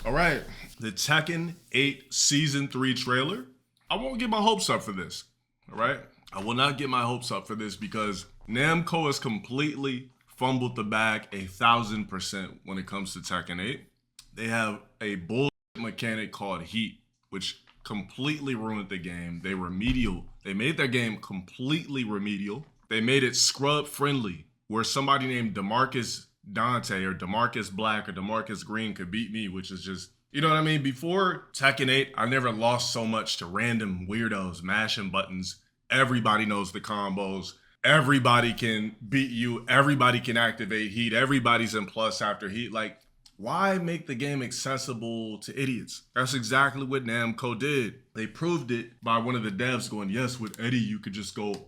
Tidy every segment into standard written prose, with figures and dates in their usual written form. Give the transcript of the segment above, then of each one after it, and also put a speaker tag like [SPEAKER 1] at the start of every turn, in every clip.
[SPEAKER 1] All right, the Tekken 8 Season 3 trailer. I won't get my hopes up for this, all right? I will not get my hopes up for this because Namco has completely fumbled the bag 1,000% when it comes to Tekken 8. They have a bullshit mechanic called Heat, which completely ruined the game. They remedial. They made their game completely remedial. They made it scrub friendly, where somebody named DeMarcus Dante or DeMarcus Black or DeMarcus Green could beat me, which is just, you know what I mean? Before Tekken 8, I never lost so much to random weirdos mashing buttons. Everybody knows the combos. Everybody can beat you. Everybody can activate Heat. Everybody's in plus after Heat. Like, why make the game accessible to idiots? That's exactly what Namco did. They proved it by one of the devs going, yes, with Eddie, you could just go,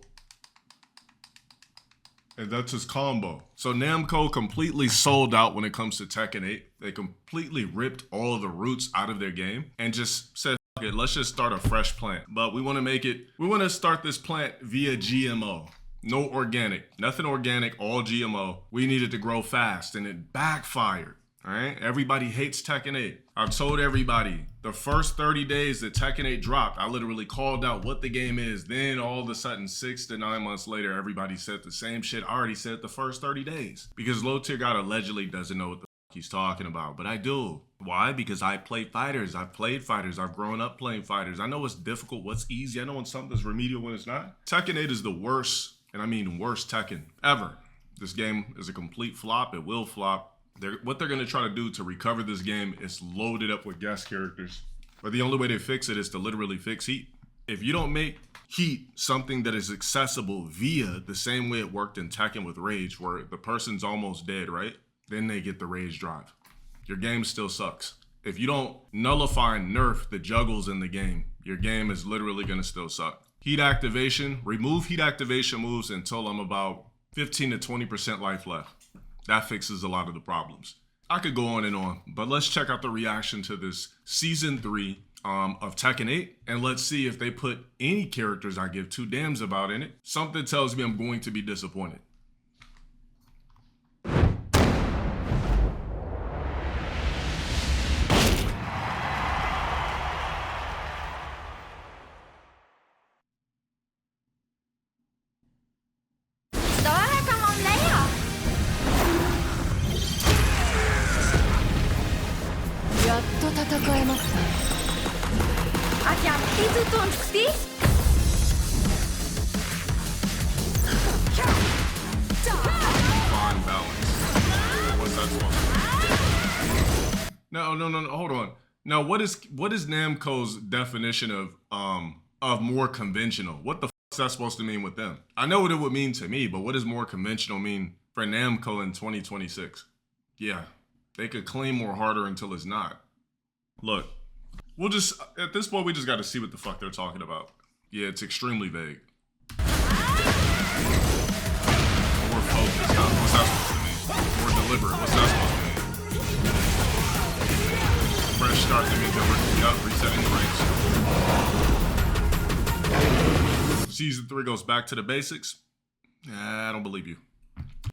[SPEAKER 1] and that's his combo. So Namco completely sold out when it comes to Tekken 8. They completely ripped all of the roots out of their game and just said, fuck it, let's just start a fresh plant. But we want to start this plant via GMO. No organic, nothing organic, all GMO. We needed to grow fast and it backfired. All right, everybody hates Tekken 8. I've told everybody the first 30 days that Tekken 8 dropped, I literally called out what the game is. Then all of a sudden, 6 to 9 months later, everybody said the same shit I already said the first 30 days. Because LowTierGod allegedly doesn't know what the fuck he's talking about, but I do. Why? Because I play fighters. I've played fighters. I've grown up playing fighters. I know what's difficult, what's easy. I know when something's remedial, when it's not. Tekken 8 is the worst, and I mean worst Tekken ever. This game is a complete flop. It will flop. What they're going to try to do to recover this game is load it up with guest characters. But the only way to fix it is to literally fix Heat. If you don't make Heat something that is accessible via the same way it worked in Tekken with Rage, where the person's almost dead, right? Then they get the Rage drive. Your game still sucks. If you don't nullify and nerf the juggles in the game, your game is literally going to still suck. Heat activation, remove Heat activation moves until I'm about 15 to 20% life left. That fixes a lot of the problems. I could go on and on, but let's check out the reaction to this Season 3 of Tekken 8, and let's see if they put any characters I give two damns about in it. Something tells me I'm going to be disappointed. No, hold on. Now, what is Namco's definition of more conventional? What the f is that supposed to mean with them? I know what it would mean to me, but what does more conventional mean for Namco in 2026? Yeah, they could claim more harder until it's not. Look, at this point, we just got to see what the fuck they're talking about. Yeah, it's extremely vague. More focused, huh? What's that supposed to mean? More deliberate, what's that supposed to mean? Fresh start, that means that we're resetting the ranks. Season 3 goes back to the basics. I don't believe you.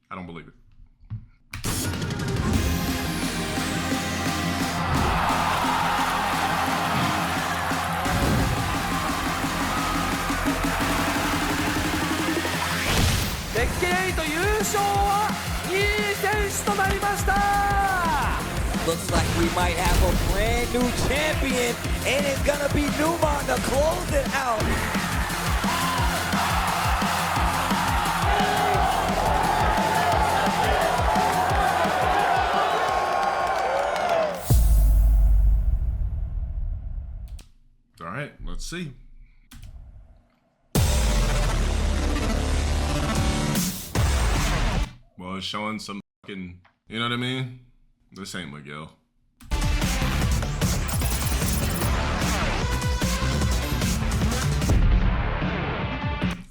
[SPEAKER 1] I don't believe it.
[SPEAKER 2] Tekken 8優勝は2選手となりました。
[SPEAKER 3] Looks like we might have a brand new champion, and it's gonna be Newmont to close it out.
[SPEAKER 1] All right, let's see. Well, it's showing some fucking, you know what I mean? This ain't Miguel.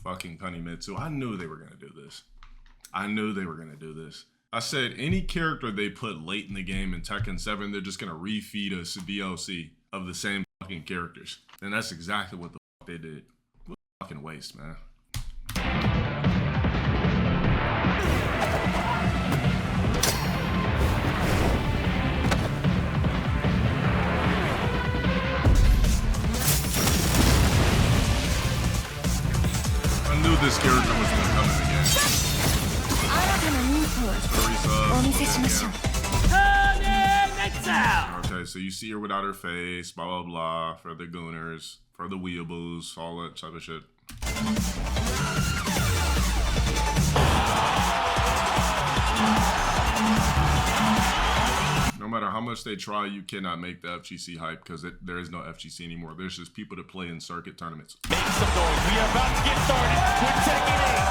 [SPEAKER 1] Fucking Kunimitsu. I knew they were gonna do this. I knew they were gonna do this. I said any character they put late in the game in Tekken 7, they're just gonna refeed us DLC of the same fucking characters. And that's exactly what the fuck they did. What a fucking waste, man. this character was gonna come in the game.
[SPEAKER 4] 新たなミートをお見せしましょう。
[SPEAKER 1] Okay, so you see her without her face, blah blah blah, for the gooners, for the weeaboos, all that type of shit. No matter how much they try, you cannot make the FGC hype because there is no FGC anymore. There's just people to play in circuit tournaments.
[SPEAKER 5] Make some noise. We are about to get started with Tekken 8.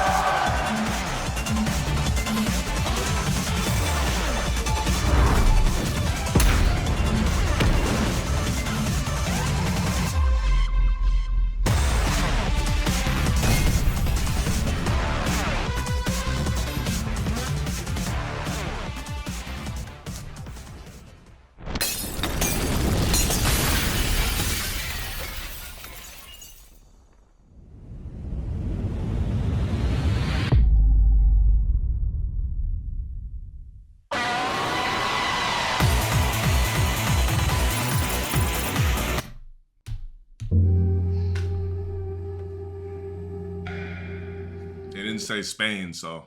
[SPEAKER 1] They didn't say Spain, so.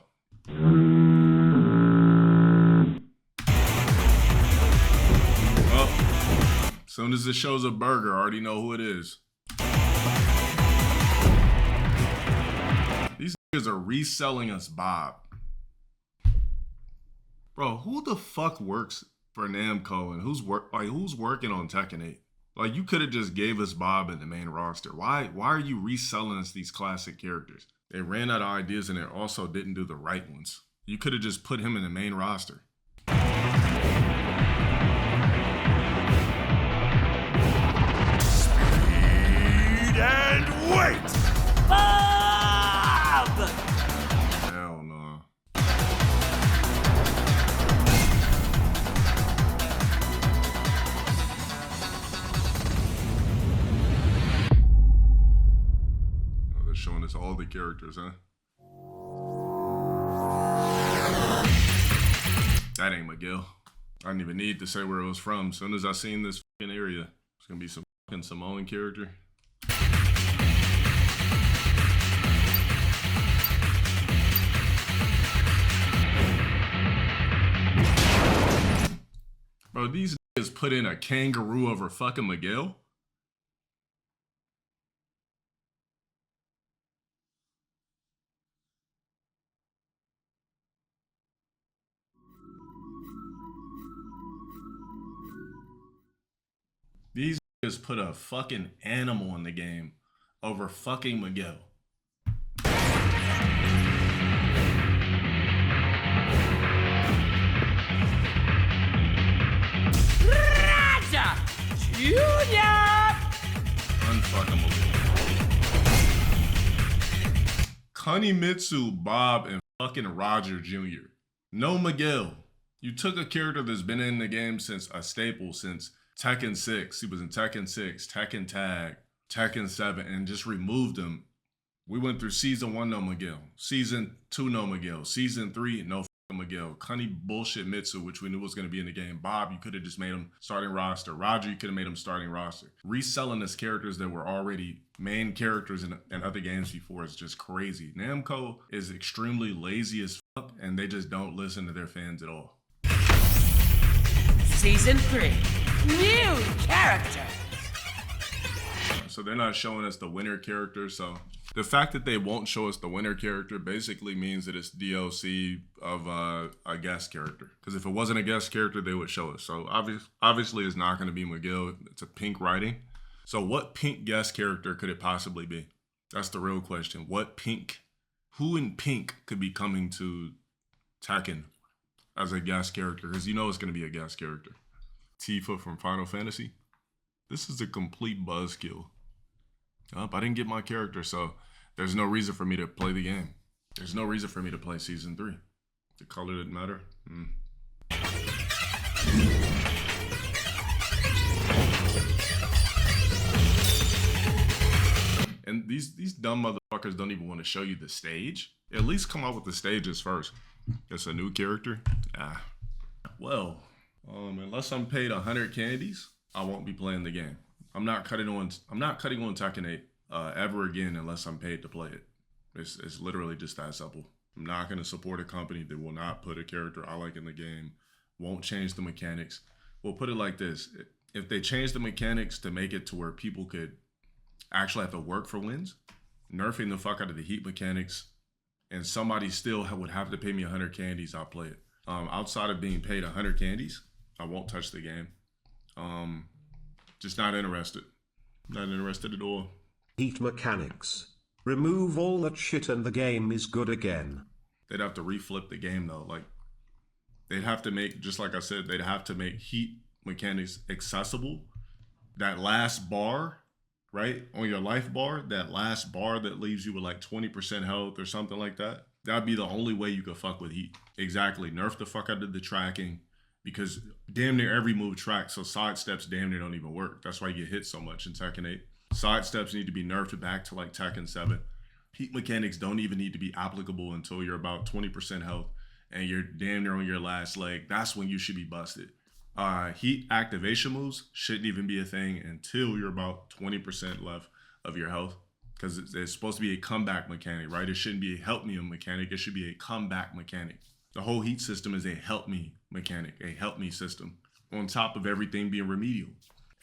[SPEAKER 1] Well, as soon as it shows a burger, I already know who it is. These niggas are reselling us Bob. Bro, who the fuck works for Namco and who's working on Tekken 8? Like, you could have just gave us Bob in the main roster. Why are you reselling us these classic characters? They ran out of ideas and they also didn't do the right ones. You could have just put him in the main roster.
[SPEAKER 5] Speed and wait.
[SPEAKER 3] Bob!
[SPEAKER 1] Hell no. Oh, they're showing us all the characters, huh? That ain't Miguel. I didn't even need to say where it was from. As soon as I seen this fucking area, it's gonna be some fucking Samoan character. Bro, these niggas put in a kangaroo over fucking Miguel? These niggas put a fucking animal in the game over fucking Miguel.
[SPEAKER 2] Raja Junior!
[SPEAKER 1] Unfuckable. Kunimitsu, Bob, and fucking Roger Jr. No Miguel. You took a character that's been in the game since a staple since Tekken 6. He was in Tekken 6, Tekken Tag, Tekken 7, and just removed him. We went through Season 1, no Miguel. Season 2, no Miguel. Season 3, no fucking Miguel. Kuni bullshit Mitsu, which we knew was going to be in the game. Bob, you could have just made him starting roster. Roger, you could have made him starting roster. Reselling as characters that were already main characters in other games before is just crazy. Namco is extremely lazy as fuck, and they just don't listen to their fans at all.
[SPEAKER 2] Season 3. New character.
[SPEAKER 1] So they're not showing us the winner character. So the fact that they won't show us the winner character basically means that it's DLC of a guest character. Because if it wasn't a guest character, they would show us. So obviously it's not going to be Miguel. It's a pink writing. So what pink guest character could it possibly be? That's the real question. Who in pink could be coming to Tekken as a guest character? Because you know it's going to be a guest character. Tifa from Final Fantasy. This is a complete buzzkill. I didn't get my character, so there's no reason for me to play the game. There's no reason for me to play Season 3. The color didn't matter. And these dumb motherfuckers don't even want to show you the stage. At least come out with the stages first. It's a new character. Well, unless I'm paid 100 candies, I won't be playing the game. I'm not cutting on Tekken 8 ever again unless I'm paid to play it. It's literally just that simple. I'm not going to support a company that will not put a character I like in the game, won't change the mechanics. We'll put it like this. If they change the mechanics to make it to where people could actually have to work for wins, nerfing the fuck out of the heat mechanics, and somebody still would have to pay me 100 candies, I'll play it. Outside of being paid 100 candies, I won't touch the game. Just not interested. Not interested at all.
[SPEAKER 6] Heat mechanics. Remove all that shit and the game is good again.
[SPEAKER 1] They'd have to reflip the game though. Like, they'd have to make, just like I said, they'd have to make heat mechanics accessible. That last bar, right, on your life bar, that last bar that leaves you with like 20% health or something like that, that'd be the only way you could fuck with heat. Exactly. Nerf the fuck out of the tracking, because damn near every move tracks, so side steps damn near don't even work. That's why you get hit so much in Tekken 8. Side steps need to be nerfed back to like Tekken 7. Heat mechanics don't even need to be applicable until you're about 20% health and you're damn near on your last leg. That's when you should be busted. Heat activation moves shouldn't even be a thing until you're about 20% left of your health, because it's supposed to be a comeback mechanic, right? It shouldn't be a help me mechanic. It should be a comeback mechanic. The whole heat system is a help me mechanic, a help me system, on top of everything being remedial.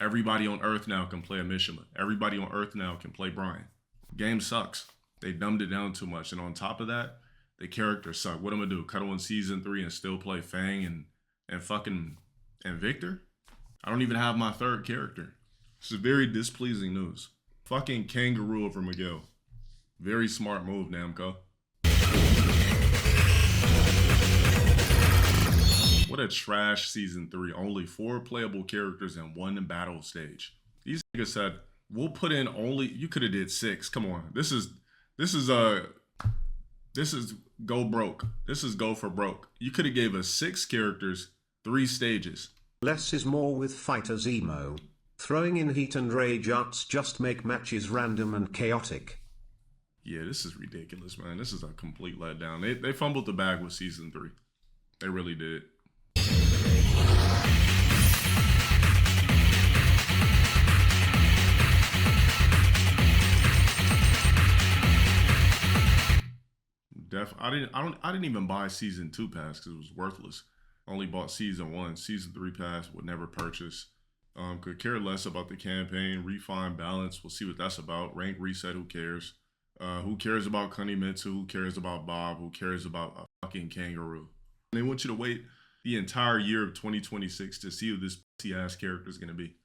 [SPEAKER 1] Everybody on Earth now can play a Mishima. Everybody on Earth now can play Brian. Game sucks. They dumbed it down too much. And on top of that, the characters suck. What am I gonna do? Cut on season 3 and still play Fang and Victor? I don't even have my third character. This is very displeasing news. Fucking kangaroo over Miguel. Very smart move, Namco. What a trash season 3. Only 4 playable characters and 1 battle stage. These niggas said, we'll put in only, you could have did 6. Come on. This is go broke. This is go for broke. You could have gave us 6 characters, 3 stages.
[SPEAKER 6] Less is more with fighters emo. Throwing in heat and rage arts just make matches random and chaotic.
[SPEAKER 1] Yeah, this is ridiculous, man. This is a complete letdown. They fumbled the bag with season 3. They really did. I didn't even buy season 2 pass because it was worthless. Only bought season 1. Season 3 pass would never purchase. Could care less about the campaign. Refine balance. We'll see what that's about. Rank reset. Who cares? Who cares about Kunimitsu? Who cares about Bob? Who cares about a fucking kangaroo? They want you to wait the entire year of 2026 to see who this pussy ass character is gonna be.